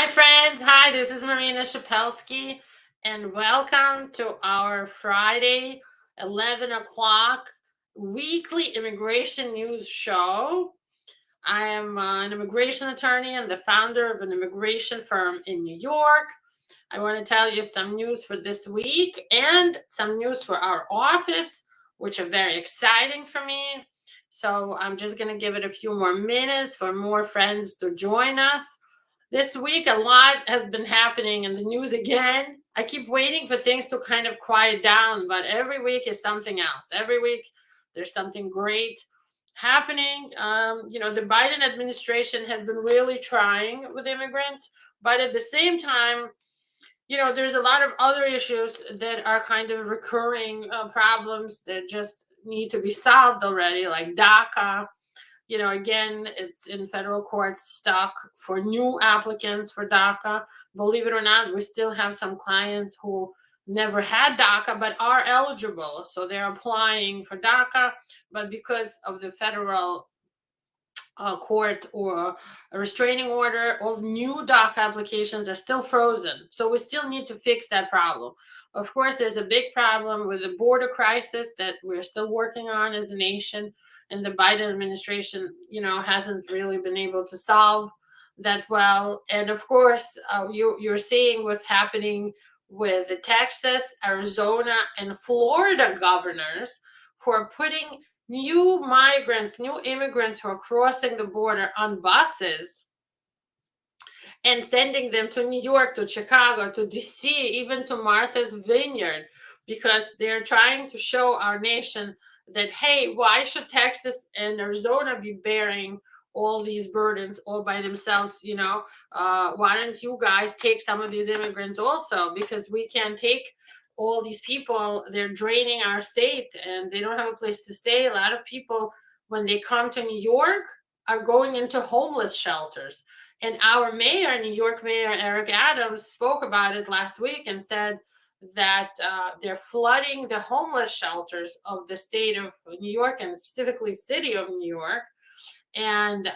Hi, friends. Hi, this is Marina Shepelsky, and welcome to our Friday, 11 o'clock weekly immigration news show. I am an immigration attorney and the founder of an immigration firm in New York. I want to tell you some news for this week and some news for our office, which are very exciting for me. So I'm just going to give it a few more minutes for more friends to join us. This week, a lot has been happening in the news again. I keep waiting for things to kind of quiet down, but every week is something else. Every week, there's something great happening. The Biden administration has been really trying with immigrants, but at the same time, there's a lot of other issues that are kind of recurring problems that just need to be solved already, like DACA. Again, it's in federal courts stuck for new applicants for DACA. Believe it or not, we still have some clients who never had DACA but are eligible. So they're applying for DACA, but because of the federal court or a restraining order, all new DACA applications are still frozen. So we still need to fix that problem. Of course, there's a big problem with the border crisis that we're still working on as a nation, and the Biden administration, hasn't really been able to solve that well. And of course, you're seeing what's happening with the Texas, Arizona, and Florida governors who are putting new migrants, new immigrants who are crossing the border on buses and sending them to New York, to Chicago, to DC, even to Martha's Vineyard, because they're trying to show our nation that, hey, why should Texas and Arizona be bearing all these burdens all by themselves? Why don't you guys take some of these immigrants also? Because we can't take all these people. They're draining our state and they don't have a place to stay. A lot of people, when they come to New York, are going into homeless shelters. And our mayor, New York Mayor Eric Adams, spoke about it last week and said that they're flooding the homeless shelters of the state of New York, and specifically city of New York. And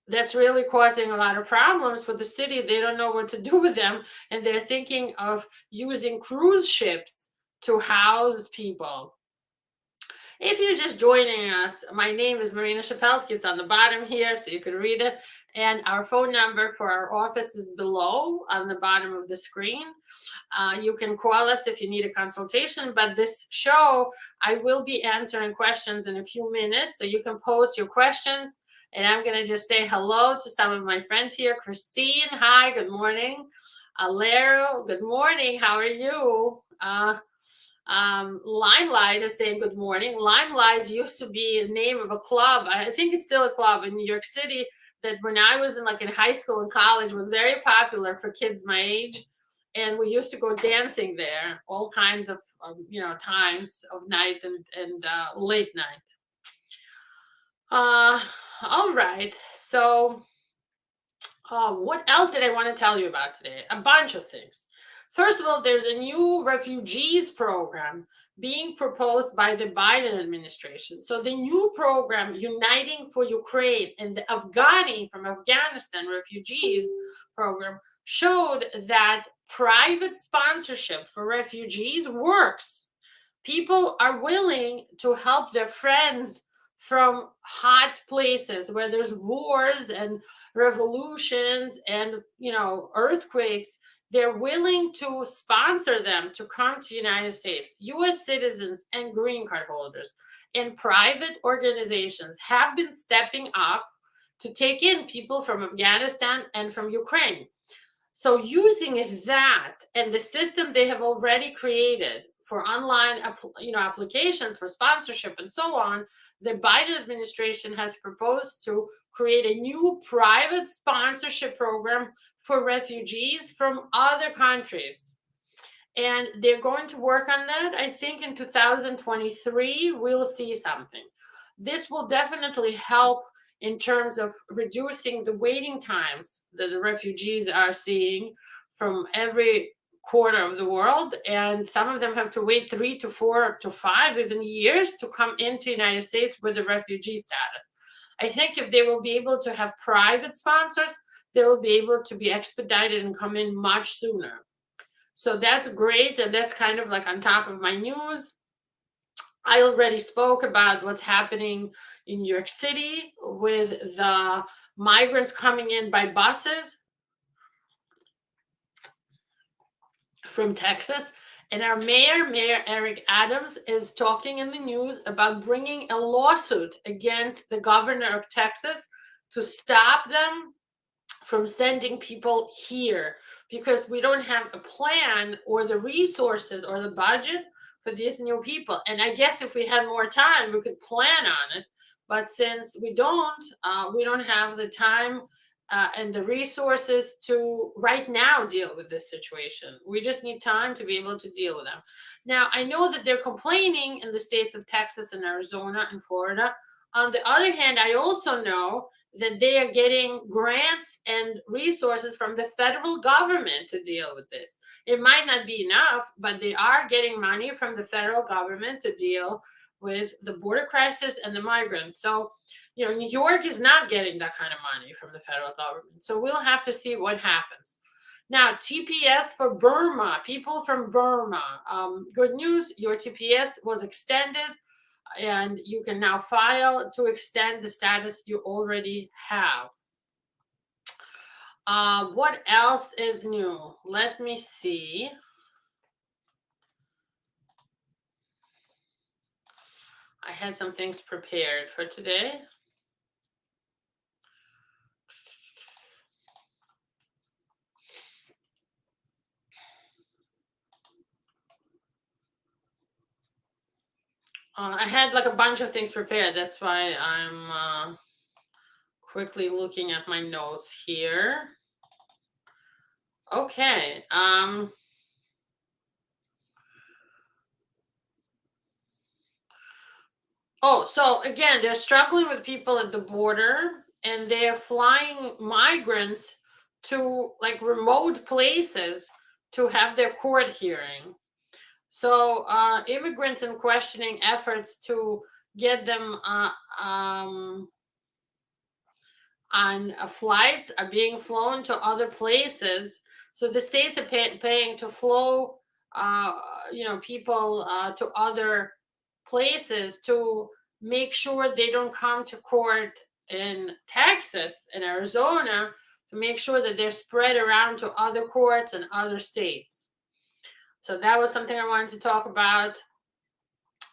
that's really causing a lot of problems for the city. They don't know what to do with them, and they're thinking of using cruise ships to house people. If you're just joining us, my name is Marina Shepelsky. It's on the bottom here, so you can read it. And our phone number for our office is below on the bottom of the screen. You can call us if you need a consultation, but this show, I will be answering questions in a few minutes, so you can post your questions. And I'm going to just say hello to some of my friends here. Christine, hi, good morning. Alero, good morning. How are you? Limelight is saying good morning. Limelight used to be the name of a club. I think it's still a club in New York City that when I was in high school and college was very popular for kids my age. And we used to go dancing there, all kinds of, times of night and late night. All right. So what else did I want to tell you about today? A bunch of things. First of all, there's a new refugees program being proposed by the Biden administration. So the new program, Uniting for Ukraine, and the Afghani from Afghanistan refugees program showed that private sponsorship for refugees works. People are willing to help their friends from hot places where there's wars and revolutions and earthquakes. They're willing to sponsor them to come to the United States. US citizens and green card holders and private organizations have been stepping up to take in people from Afghanistan and from Ukraine. So using that and the system they have already created for online applications for sponsorship and so on, the Biden administration has proposed to create a new private sponsorship program for refugees from other countries. And they're going to work on that. I think in 2023, we'll see something. This will definitely help in terms of reducing the waiting times that the refugees are seeing from every corner of the world. And some of them have to wait 3 to 4 to 5 even years to come into the United States with the refugee status. I think if they will be able to have private sponsors, they will be able to be expedited and come in much sooner. So that's great, and that's kind of like on top of my news. I already spoke about what's happening in New York City with the migrants coming in by buses from Texas. And our Mayor Eric Adams, is talking in the news about bringing a lawsuit against the governor of Texas to stop them from sending people here, because we don't have a plan or the resources or the budget for these new people. And I guess if we had more time, we could plan on it. But since we don't have the time and the resources to right now deal with this situation. We just need time to be able to deal with them. Now, I know that they're complaining in the states of Texas and Arizona and Florida. On the other hand, I also know that they are getting grants and resources from the federal government to deal with this. It might not be enough, but they are getting money from the federal government to deal with the border crisis and the migrants. So, New York is not getting that kind of money from the federal government. So we'll have to see what happens. Now, TPS for Burma, people from Burma. Good news, your TPS was extended, and you can now file to extend the status you already have. What else is new? Let me see. I had some things prepared for today. I had like a bunch of things prepared. That's why I'm quickly looking at my notes here. Okay. Oh, so again, they're struggling with people at the border, and they're flying migrants to like remote places to have their court hearing. So immigrants and questioning efforts to get them on a flight are being flown to other places. So the states are paying to flow, people to other places to make sure they don't come to court in Texas and Arizona, to make sure that they're spread around to other courts and other states. So that was something I wanted to talk about.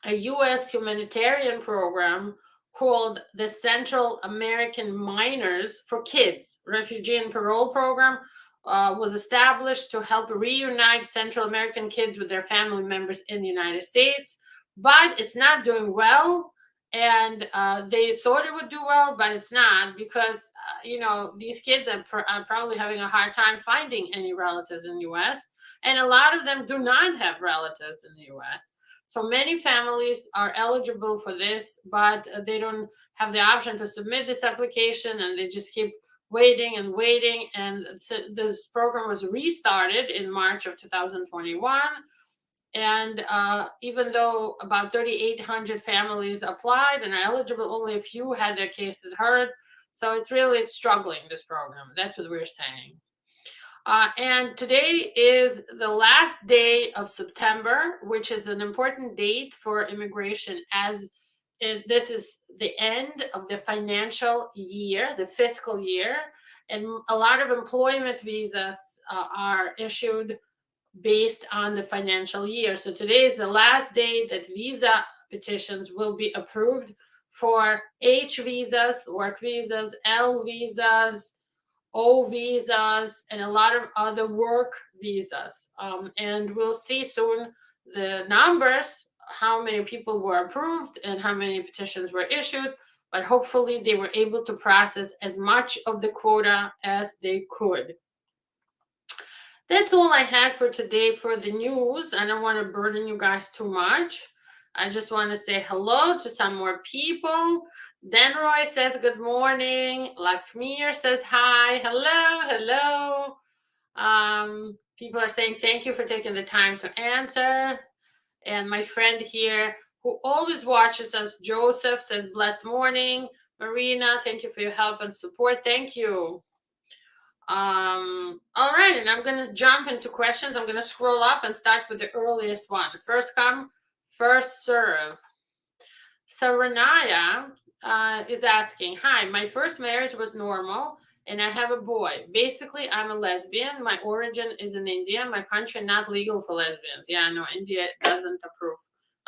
A U.S. humanitarian program called the Central American Minors for Kids Refugee and Parole Program was established to help reunite Central American kids with their family members in the United States. But it's not doing well, and they thought it would do well, but it's not, because these kids are probably having a hard time finding any relatives in the U.S., and a lot of them do not have relatives in the U.S. So many families are eligible for this, but they don't have the option to submit this application, and they just keep waiting and waiting. And this program was restarted in March of 2021. And even though about 3,800 families applied and are eligible, only a few had their cases heard. So it's really struggling, this program. That's what we're saying. And today is the last day of September, which is an important date for immigration, as this is the end of the financial year, the fiscal year, and a lot of employment visas are issued based on the financial year. So today is the last day that visa petitions will be approved for H visas, work visas, L visas, O visas, and a lot of other work visas. And we'll see soon the numbers, how many people were approved and how many petitions were issued. But hopefully they were able to process as much of the quota as they could. That's all I had for today for the news. I don't want to burden you guys too much. I just want to say hello to some more people. Denroy says good morning. Lakmir says hi. Hello. People are saying thank you for taking the time to answer. And my friend here who always watches us, Joseph, says blessed morning. Marina, thank you for your help and support. Thank you. All right, and I'm going to jump into questions. I'm going to scroll up and start with the earliest one. First come, first serve. So Renaya is asking, hi, my first marriage was normal and I have a boy. Basically, I'm a lesbian. My origin is in India. My country not legal for lesbians. Yeah, no, India doesn't approve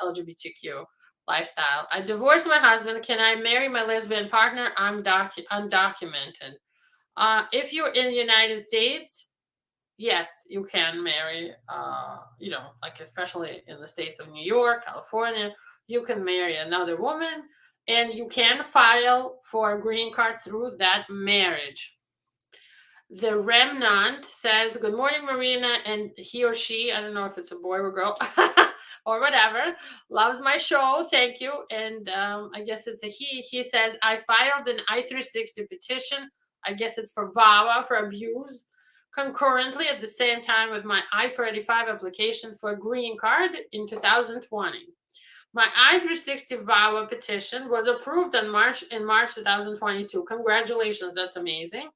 LGBTQ lifestyle. I divorced my husband. Can I marry my lesbian partner? I'm undocumented. If you're in the United States, yes, you can marry, like especially in the states of New York, California, you can marry another woman and you can file for a green card through that marriage. The Remnant says, good morning, Marina, and he or she, I don't know if it's a boy or girl or whatever, loves my show. Thank you. And I guess it's a he. He says, I filed an I-360 petition. I guess it's for VAWA, for abuse, concurrently at the same time with my I-485 application for a green card in 2020. My I-360 VAWA petition was approved in March 2022. Congratulations, that's amazing.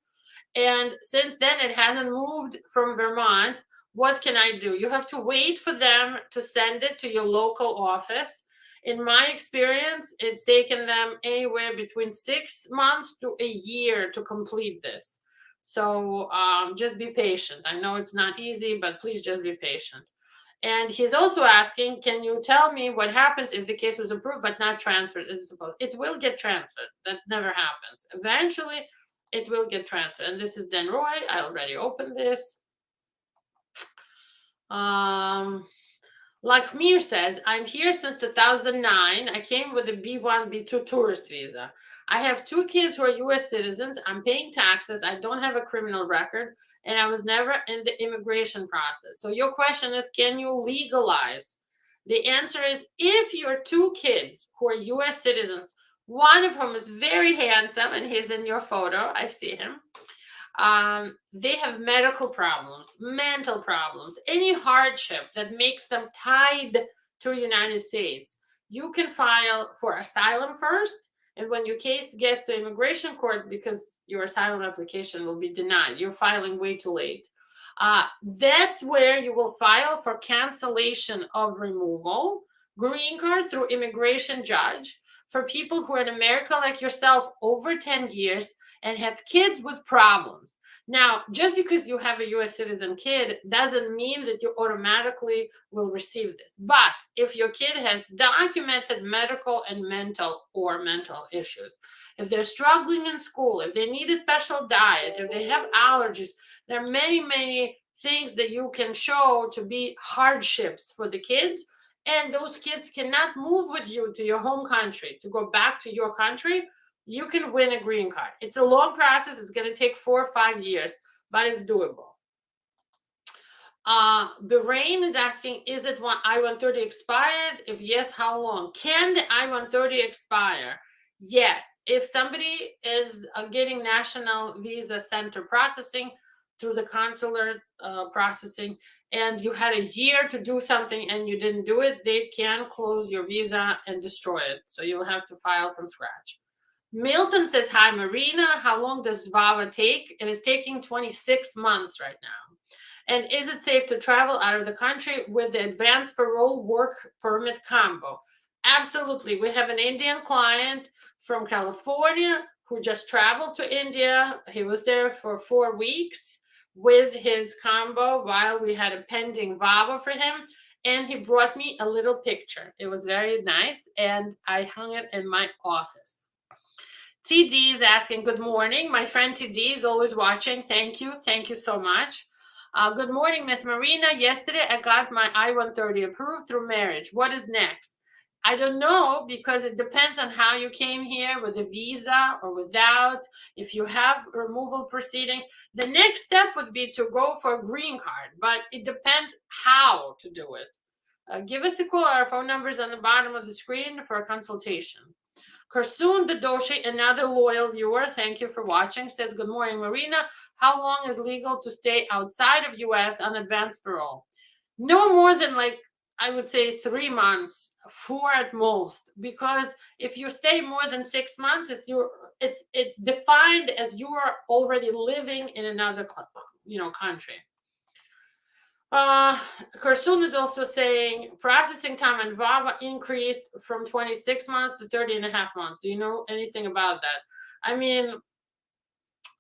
And since then, it hasn't moved from Vermont. What can I do? You have to wait for them to send it to your local office. In my experience, it's taken them anywhere between 6 months to a year to complete this. So just be patient. I know it's not easy, but please just be patient. And he's also asking, can you tell me what happens if the case was approved but not transferred? It will get transferred. That never happens. Eventually, it will get transferred. And this is Dan Roy. I already opened this. Lakmir says, I'm here since 2009. I came with a B1, B2 tourist visa. I have 2 kids who are US citizens. I'm paying taxes. I don't have a criminal record. And I was never in the immigration process. So your question is, can you legalize? The answer is, if your 2 kids who are US citizens, one of whom is very handsome and he's in your photo, I see him, they have medical problems, mental problems, any hardship that makes them tied to United States, you can file for asylum first. And when your case gets to immigration court, because your asylum application will be denied, you're filing way too late. That's where you will file for cancellation of removal, green card through immigration judge. For people who are in America like yourself over 10 years and have kids with problems. Now, just because you have a US citizen kid doesn't mean that you automatically will receive this. But if your kid has documented medical and mental issues, if they're struggling in school, if they need a special diet, if they have allergies, there are many, many things that you can show to be hardships for the kids. And those kids cannot move with you to your home country, to go back to your country. You can win a green card. It's a long process. It's going to take 4 or 5 years, but it's doable. Bahrain is asking, is it I-130 expired? If yes, how long? Can the I-130 expire? Yes. If somebody is getting national visa center processing through the consular processing, and you had a year to do something and you didn't do it, they can close your visa and destroy it. So you'll have to file from scratch. Milton says, hi, Marina. How long does VAWA take? It is taking 26 months right now. And is it safe to travel out of the country with the advanced parole work permit combo? Absolutely. We have an Indian client from California who just traveled to India. He was there for 4 weeks with his combo while we had a pending VAWA for him. And he brought me a little picture. It was very nice. And I hung it in my office. TD is asking, good morning. My friend TD is always watching. Thank you. Thank you so much. Good morning, Miss Marina. Yesterday, I got my I-130 approved through marriage. What is next? I don't know, because it depends on how you came here, with a visa or without. If you have removal proceedings, the next step would be to go for a green card, but it depends how to do it. Give us a call. Our phone number is on the bottom of the screen for a consultation. Kursoon Dadoshi, another loyal viewer, thank you for watching, says, good morning, Marina. How long is legal to stay outside of US on advanced parole? No more than I would say 3 months, 4 at most, because if you stay more than 6 months, it's defined as you are already living in another country. Karsun is also saying processing time in VAWA increased from 26 months to 30 and a half months. Do you know anything about that? I mean,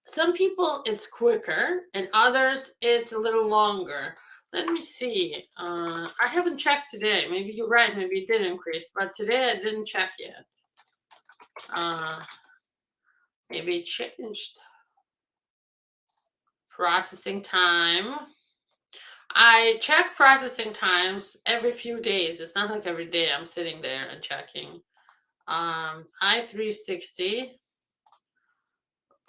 some people it's quicker and others it's a little longer. Let me see. I haven't checked today. Maybe you're right. Maybe it did increase, but today I didn't check yet. Maybe it changed. Processing time. I check processing times every few days. It's not like every day I'm sitting there and checking. I-360,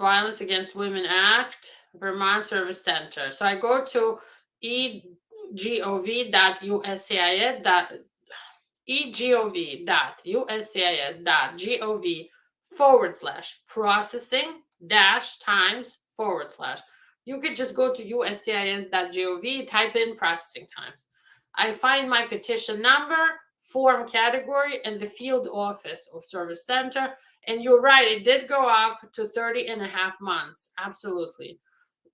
Violence Against Women Act, Vermont Service Center. So I go to egov.uscis.processing-times/. You could just go to uscis.gov, type in processing times. I find my petition number, form category, and the field office of service center. And you're right, it did go up to 30 and a half months. Absolutely.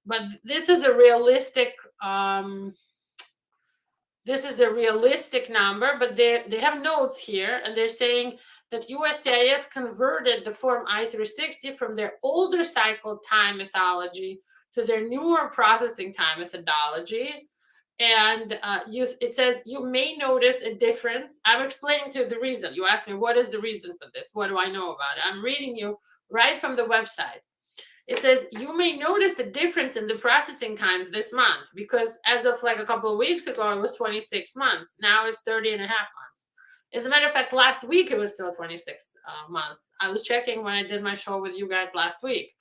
But this is a realistic number, but they have notes here, and they're saying that USCIS converted the form I-360 from their older cycle time methodology to their newer processing time methodology. And it says you may notice a difference. I'm explaining to you the reason. You asked me, what is the reason for this? What do I know about it? I'm reading you right from the website. It says you may notice a difference in the processing times this month, because as of like a couple of weeks ago, it was 26 months. Now it's 30 and a half months. As a matter of fact, last week it was still 26 months. I was checking when I did my show with you guys last week.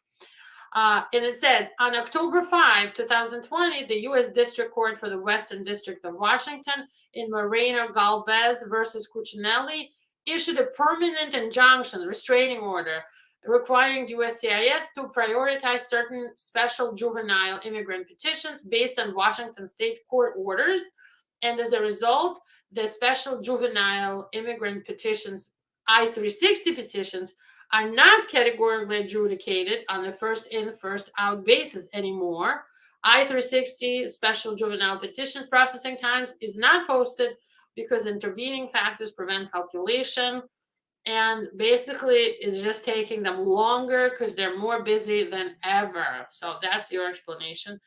And it says, on October 5, 2020, the U.S. District Court for the Western District of Washington in Moreno Galvez versus Cuccinelli issued a permanent injunction, restraining order, requiring USCIS to prioritize certain special juvenile immigrant petitions based on Washington state court orders. And as a result, the special juvenile immigrant petitions, I-360 petitions, are not categorically adjudicated on a first in, first out basis anymore. I-360 special juvenile petitions processing times is not posted because intervening factors prevent calculation. And basically, it's just taking them longer because they're more busy than ever. So that's your explanation.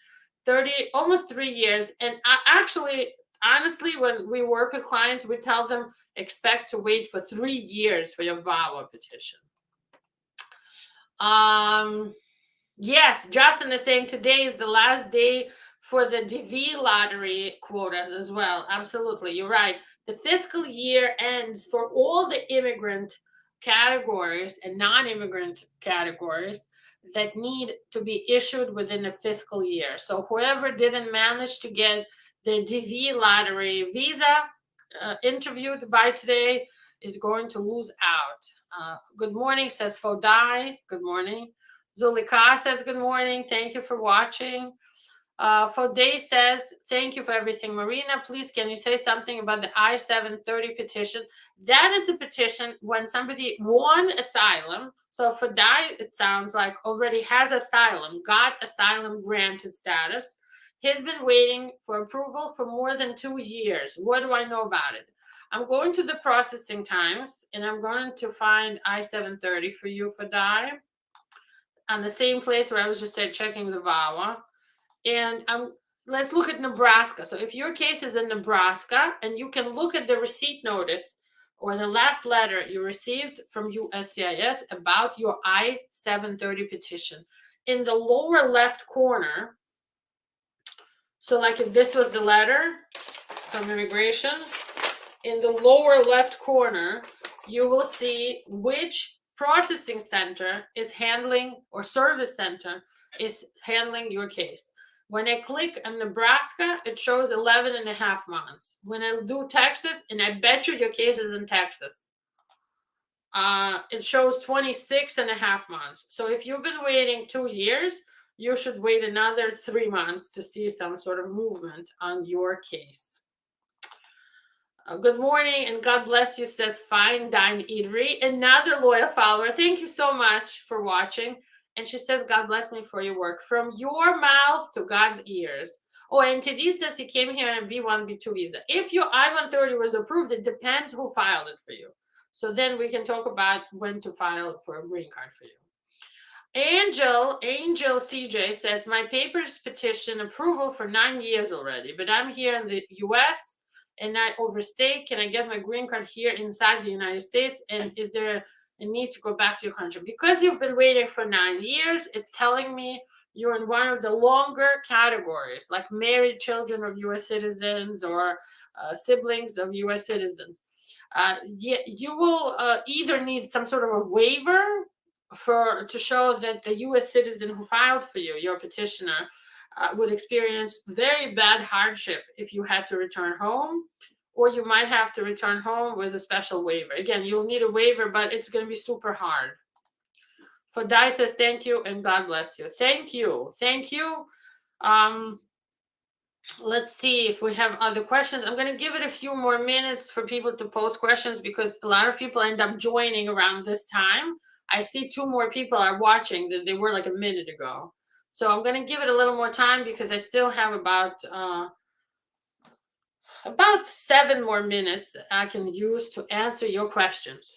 Almost 3 years. And actually, honestly, when we work with clients, we tell them expect to wait for 3 years for your VAWA petition. Yes, Justin is saying today is the last day for the DV lottery quotas as well. Absolutely, you're right. The fiscal year ends for all the immigrant categories and non-immigrant categories that need to be issued within a fiscal year. So whoever didn't manage to get the DV lottery visa interviewed by today is going to lose out. Good morning, says Fodai. Good morning. Zulika says good morning. Thank you for watching. Fodai says, thank you for everything. Marina, please, can you say something about the I-730 petition? That is the petition when somebody won asylum. So Fodai, it sounds like, already has asylum, got asylum granted status. He's been waiting for approval for more than 2 years. What do I know about it? I'm going to the processing times, and I'm going to find I-730 for you, Fodai, on the same place where I was just checking the VAWA. And let's look at Nebraska. So if your case is in Nebraska, and you can look at the receipt notice or the last letter you received from USCIS about your I-730 petition. In the lower left corner, so like if this was the letter from immigration, in the lower left corner, you will see which processing center is handling, or service center is handling your case. When I click on Nebraska, it shows 11 and a half months. When I do Texas, and I bet you your case is in Texas, it shows 26 and a half months. So if you've been waiting 2 years, you should wait another 3 months to see some sort of movement on your case. Good morning and God bless you, says Fine Dine Eatery. Another loyal follower. Thank you so much for watching. And she says, God bless me for your work. From your mouth to God's ears. Oh, and Teddy says he came here on a B1, B2 visa. If your I-130 was approved, it depends who filed it for you. So then we can talk about when to file for a green card for you. Angel CJ says, my papers petition approval for 9 years already, but I'm here in the US and I overstay. Can I get my green card here inside the United States? And is there a need to go back to your country? Because you've been waiting for 9 years, it's telling me you're in one of the longer categories, like married children of US citizens or siblings of US citizens. You will either need some sort of a waiver to show that the U.S. citizen who filed for you, your petitioner, would experience very bad hardship if you had to return home, or you might have to return home with a special waiver. Again, you'll need a waiver, but it's going to be super hard. For Di says, thank you and God bless you. Thank you. Thank you. Let's see if we have other questions. I'm going to give it a few more minutes for people to post questions because a lot of people end up joining around this time. I see 2 more people are watching than they were like a minute ago. So I'm going to give it a little more time because I still have about 7 more minutes I can use to answer your questions.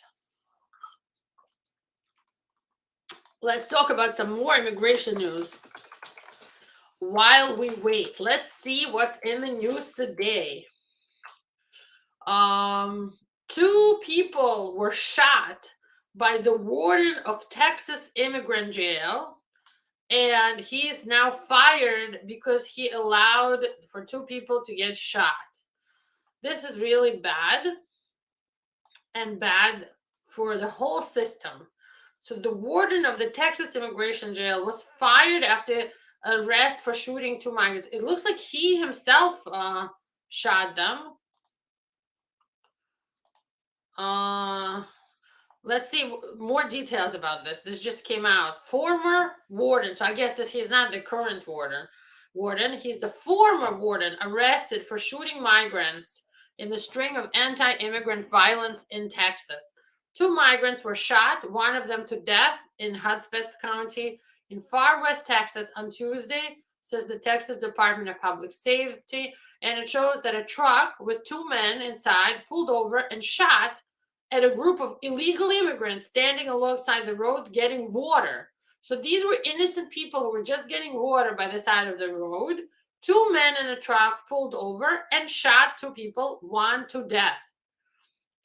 Let's talk about some more immigration news. While we wait, let's see what's in the news today. 2 people were shot by the warden of Texas immigrant jail, and he's now fired because he allowed for 2 people to get shot. This is really bad and bad for the whole system. So the warden of the Texas immigration jail was fired after arrest for shooting 2 migrants. It looks like he himself shot them. Let's see more details about this. This just came out. Former warden. So I guess he's not the current warden. He's the former warden arrested for shooting migrants in the string of anti-immigrant violence in Texas. 2 migrants were shot, one of them to death in Hudspeth County in far west Texas on Tuesday, says the Texas Department of Public Safety. And it shows that a truck with 2 men inside pulled over and shot at a group of illegal immigrants standing alongside the road getting water. So these were innocent people who were just getting water by the side of the road. 2 men in a truck pulled over and shot 2 people, 1 to death.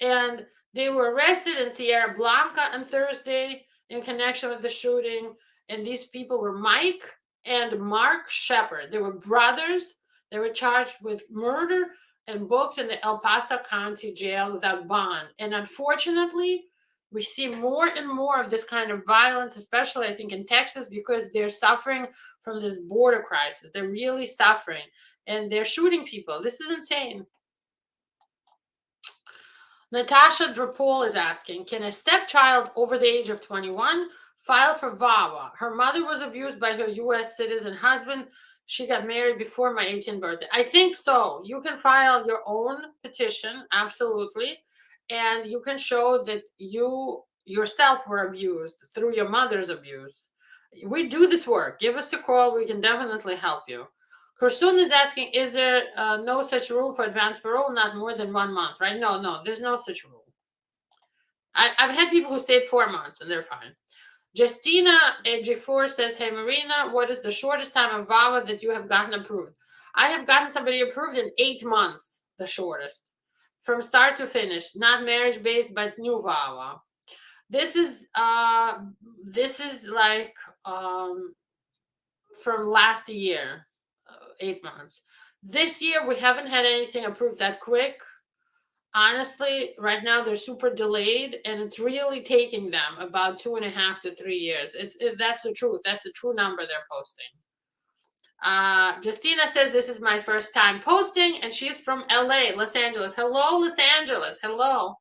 And they were arrested in Sierra Blanca on Thursday in connection with the shooting. And these people were Mike and Mark Shepard. They were brothers. They were charged with murder and booked in the El Paso County Jail without bond. And unfortunately, we see more and more of this kind of violence, especially I think in Texas, because they're suffering from this border crisis. They're really suffering and they're shooting people. This is insane. Natasha Drapol is asking, can a stepchild over the age of 21 file for VAWA? Her mother was abused by her U.S. citizen husband. She got married before my 18th birthday. I think so. You can file your own petition, absolutely. And you can show that you yourself were abused through your mother's abuse. We do this work. Give us a call. We can definitely help you. Kursun is asking, is there no such rule for advance parole, not more than 1 month, right? No, there's no such rule. I've had people who stayed 4 months and they're fine. Justina G4 says, hey, Marina, what is the shortest time of VAWA that you have gotten approved? I have gotten somebody approved in 8 months, the shortest, from start to finish, not marriage-based, but new VAWA. This is like from last year, 8 months. This year, we haven't had anything approved that quick. Honestly, right now they're super delayed, and it's really taking them about 2.5 to 3 years. That's the truth. That's the true number they're posting. Justina says this is my first time posting, and she's from LA, Los Angeles. Hello, Los Angeles. Hello.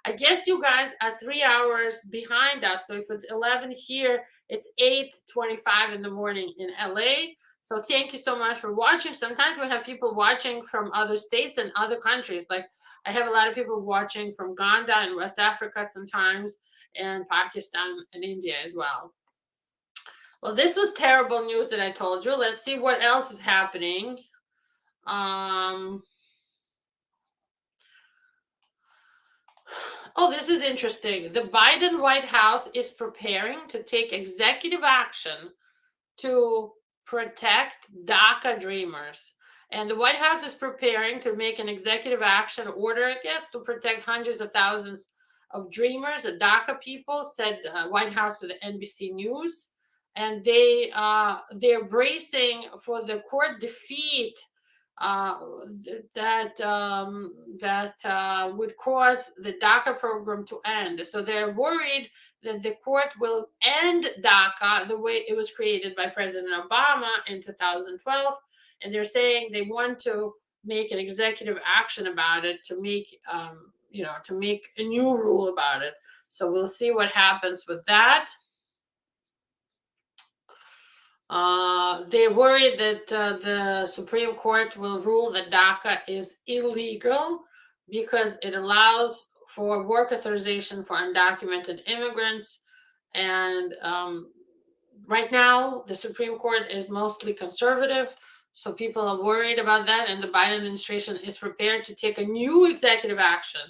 I guess you guys are 3 hours behind us. So if it's 11 here, it's 8:25 in the morning in LA. So thank you so much for watching. Sometimes we have people watching from other states and other countries. Like I have a lot of people watching from Uganda and West Africa sometimes, and Pakistan and India as well. Well, this was terrible news that I told you. Let's see what else is happening. Oh, this is interesting. The Biden White House is preparing to take executive action to protect DACA dreamers. And the White House is preparing to make an executive action order, I guess, to protect hundreds of thousands of dreamers, the DACA people, said White House to the NBC News. And they're bracing for the court defeat that would cause the DACA program to end. So they're worried that the court will end DACA the way it was created by President Obama in 2012, and they're saying they want to make an executive action about it to make to make a new rule about it. So we'll see what happens with that. They're worried that the Supreme Court will rule that DACA is illegal because it allows for work authorization for undocumented immigrants. And right now, the Supreme Court is mostly conservative, so people are worried about that. And the Biden administration is prepared to take a new executive action,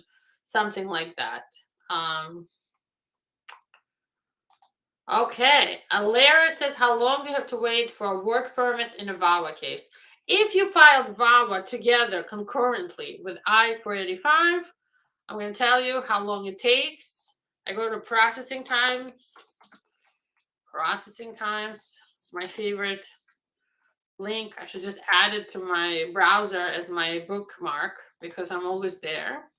something like that. Okay, Alara says, how long do you have to wait for a work permit in a VAWA case? If you filed VAWA together concurrently with I-485, I'm going to tell you how long it takes. I go to processing times. Processing times. It's my favorite link. I should just add it to my browser as my bookmark because I'm always there.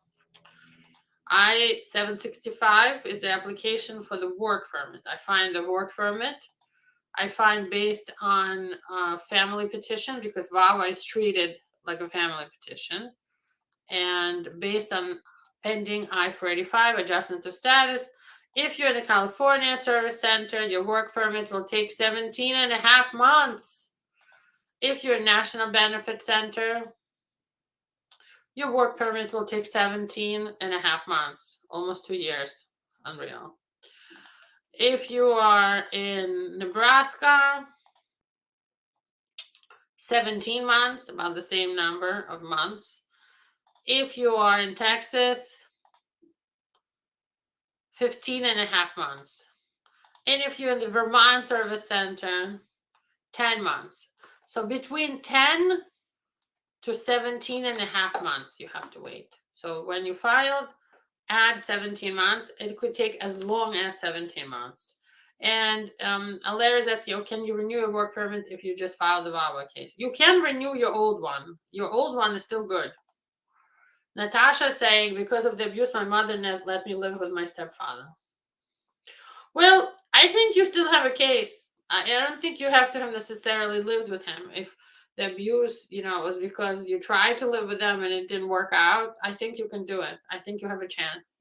I-765 is the application for the work permit. I find the work permit. I find based on family petition because VAWA is treated like a family petition. And based on pending I-485 adjustment of status, if you're in the California Service Center, your work permit will take 17 and a half months. If you're a National Benefit Center, your work permit will take 17 and a half months, almost 2 years. Unreal. If you are in Nebraska, 17 months, about the same number of months. If you are in Texas, 15 and a half months. And if you're in the Vermont Service Center, 10 months. So between 10 to 17 and a half months you have to wait. So when you filed, add 17 months. It could take as long as 17 months. And Alara is asking, oh, can you renew your work permit if you just filed the VAWA case? You can renew your old one. Your old one is still good. Natasha is saying, because of the abuse, my mother let me live with my stepfather. Well, I think you still have a case. I don't think you have to have necessarily lived with him. If the abuse, was because you tried to live with them and it didn't work out, I think you can do it. I think you have a chance.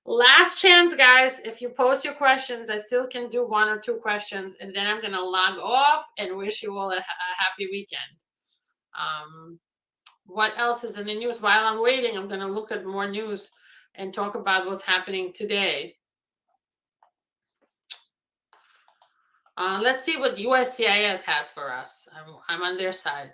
Last chance, guys. If you post your questions, I still can do 1 or 2 questions, and then I'm going to log off and wish you all a happy weekend. What else is in the news? While I'm waiting, I'm going to look at more news and talk about what's happening today. Let's see what USCIS has for us. I'm on their side.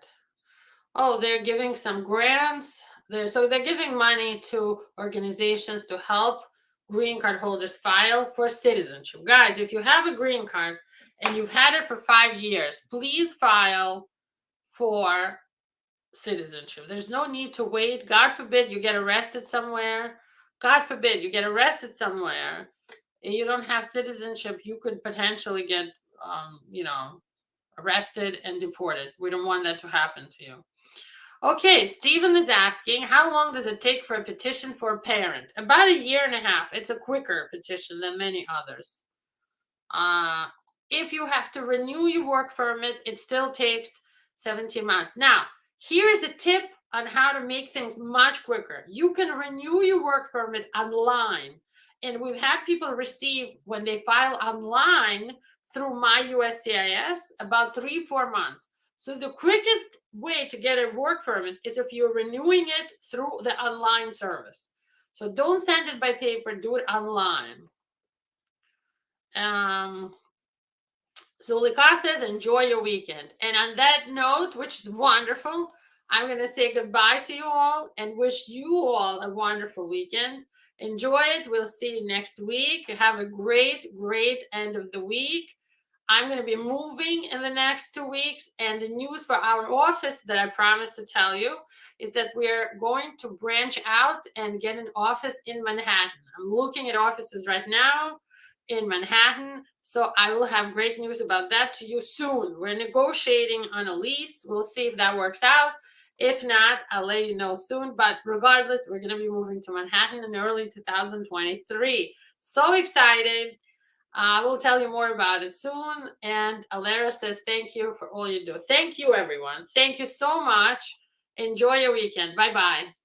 Oh, they're giving some grants. So they're giving money to organizations to help green card holders file for citizenship. Guys, if you have a green card and you've had it for 5 years, please file for citizenship. There's no need to wait. God forbid you get arrested somewhere. God forbid you get arrested somewhere and you don't have citizenship. You could potentially get arrested and deported. We don't want that to happen to you. Okay, Stephen is asking, how long does it take for a petition for a parent? About 1.5 years. It's a quicker petition than many others. If you have to renew your work permit, it still takes 17 months. Now, here is a tip on how to make things much quicker. You can renew your work permit online. And we've had people receive, when they file online through my USCIS, about 3-4 months. So the quickest way to get a work permit is if you're renewing it through the online service. So don't send it by paper, do it online. Zulika says, enjoy your weekend. And on that note, which is wonderful, I'm going to say goodbye to you all and wish you all a wonderful weekend. Enjoy it. We'll see you next week. Have a great, great end of the week. I'm going to be moving in the next 2 weeks. And the news for our office that I promised to tell you is that we're going to branch out and get an office in Manhattan. I'm looking at offices right now in Manhattan. So I will have great news about that to you soon. We're negotiating on a lease. We'll see if that works out. If not, I'll let you know soon. But regardless, we're going to be moving to Manhattan in early 2023. So excited. We'll tell you more about it soon. And Alera says, thank you for all you do. Thank you, everyone. Thank you so much. Enjoy your weekend. Bye-bye.